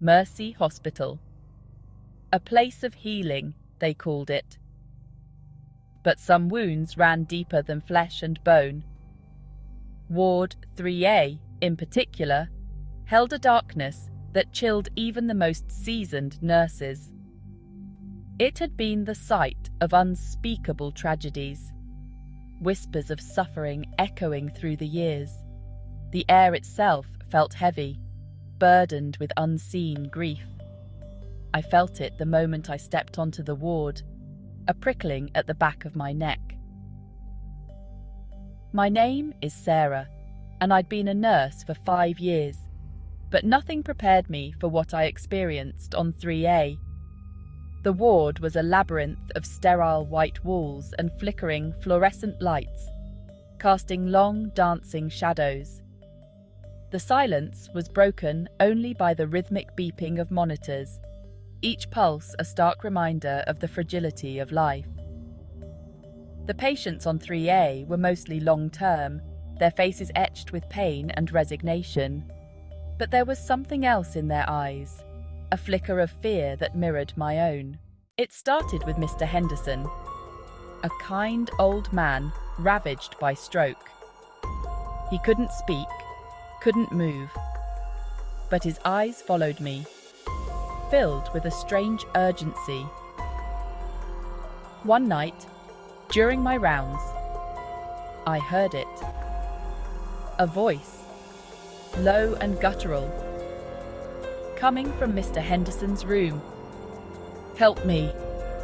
Mercy Hospital. A place of healing, they called it. But some wounds ran deeper than flesh and bone. Ward 3A, in particular, held a darkness that chilled even the most seasoned nurses. It had been the site of unspeakable tragedies, whispers of suffering echoing through the years. The air itself felt heavy, burdened with unseen grief. I felt it the moment I stepped onto the ward, a prickling at the back of my neck. My name is Sarah, and I'd been a nurse for 5 years, but nothing prepared me for what I experienced on 3A. The ward was a labyrinth of sterile white walls and flickering fluorescent lights, casting long, dancing shadows. The silence was broken only by the rhythmic beeping of monitors, each pulse a stark reminder of the fragility of life. The patients on 3A were mostly long-term, their faces etched with pain and resignation. But there was something else in their eyes, a flicker of fear that mirrored my own. It started with Mr. Henderson, a kind old man ravaged by stroke. He couldn't speak, couldn't move, but his eyes followed me, filled with a strange urgency. One night, during my rounds, I heard it. A voice, low and guttural, coming from Mr. Henderson's room. "Help me,"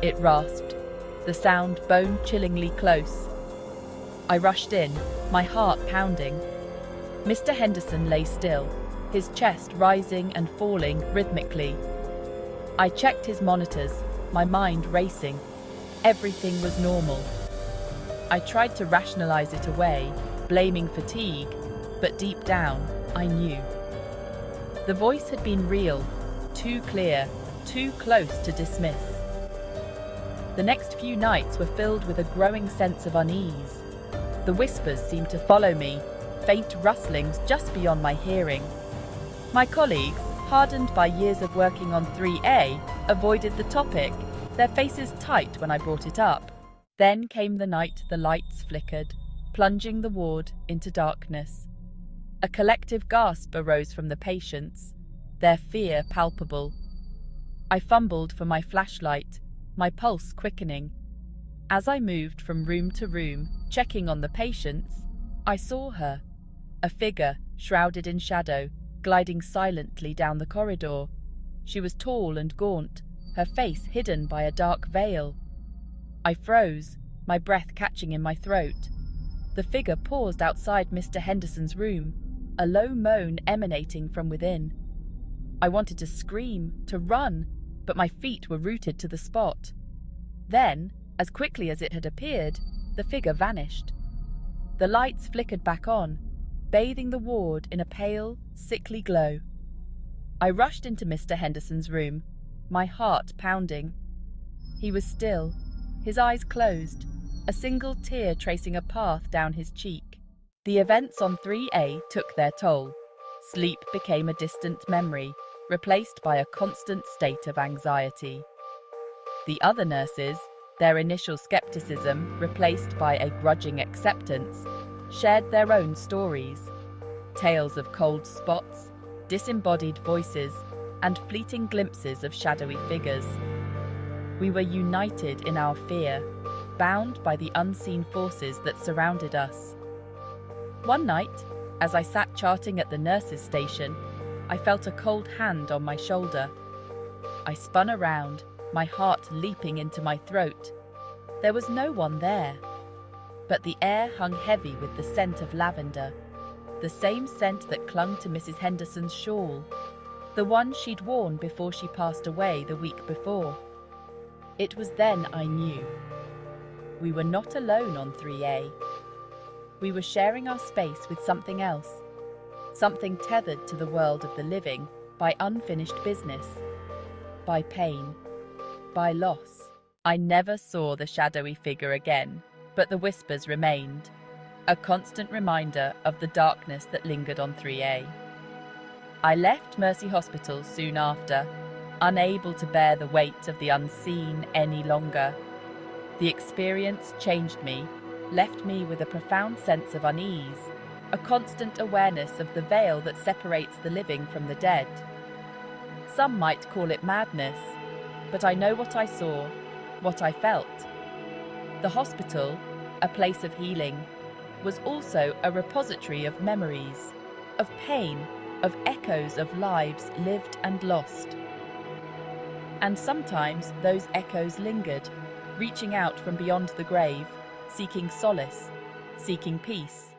it rasped, the sound bone-chillingly close. I rushed in, my heart pounding. Mr. Henderson lay still, his chest rising and falling rhythmically. I checked his monitors, my mind racing. Everything was normal. I tried to rationalize it away, blaming fatigue, but deep down, I knew. The voice had been real, too clear, too close to dismiss. The next few nights were filled with a growing sense of unease. The whispers seemed to follow me, faint rustlings just beyond my hearing. My colleagues, hardened by years of working on 3A, avoided the topic, their faces tight when I brought it up. Then came the night the lights flickered, plunging the ward into darkness. A collective gasp arose from the patients, their fear palpable. I fumbled for my flashlight, my pulse quickening. As I moved from room to room, checking on the patients, I saw her, a figure shrouded in shadow, gliding silently down the corridor. She was tall and gaunt, her face hidden by a dark veil. I froze, my breath catching in my throat. The figure paused outside Mr. Henderson's room, a low moan emanating from within. I wanted to scream, to run, but my feet were rooted to the spot. Then, as quickly as it had appeared, the figure vanished. The lights flickered back on, bathing the ward in a pale, sickly glow. I rushed into Mr. Henderson's room, my heart pounding. He was still, his eyes closed, a single tear tracing a path down his cheek. The events on 3A took their toll. Sleep became a distant memory, replaced by a constant state of anxiety. The other nurses, their initial skepticism replaced by a grudging acceptance, shared their own stories. Tales of cold spots, disembodied voices, and fleeting glimpses of shadowy figures. We were united in our fear, bound by the unseen forces that surrounded us. One night, as I sat charting at the nurses' station, I felt a cold hand on my shoulder. I spun around, my heart leaping into my throat. There was no one there, but the air hung heavy with the scent of lavender, the same scent that clung to Mrs. Henderson's shawl, the one she'd worn before she passed away the week before. It was then I knew. We were not alone on 3A. We were sharing our space with something else, something tethered to the world of the living by unfinished business, by pain, by loss. I never saw the shadowy figure again, but the whispers remained, a constant reminder of the darkness that lingered on 3A. I left Mercy Hospital soon after, unable to bear the weight of the unseen any longer. The experience changed me, left me with a profound sense of unease, a constant awareness of the veil that separates the living from the dead. Some might call it madness, but I know what I saw, what I felt. The hospital, a place of healing, was also a repository of memories, of pain, of echoes of lives lived and lost. And sometimes those echoes lingered, reaching out from beyond the grave, seeking solace, seeking peace.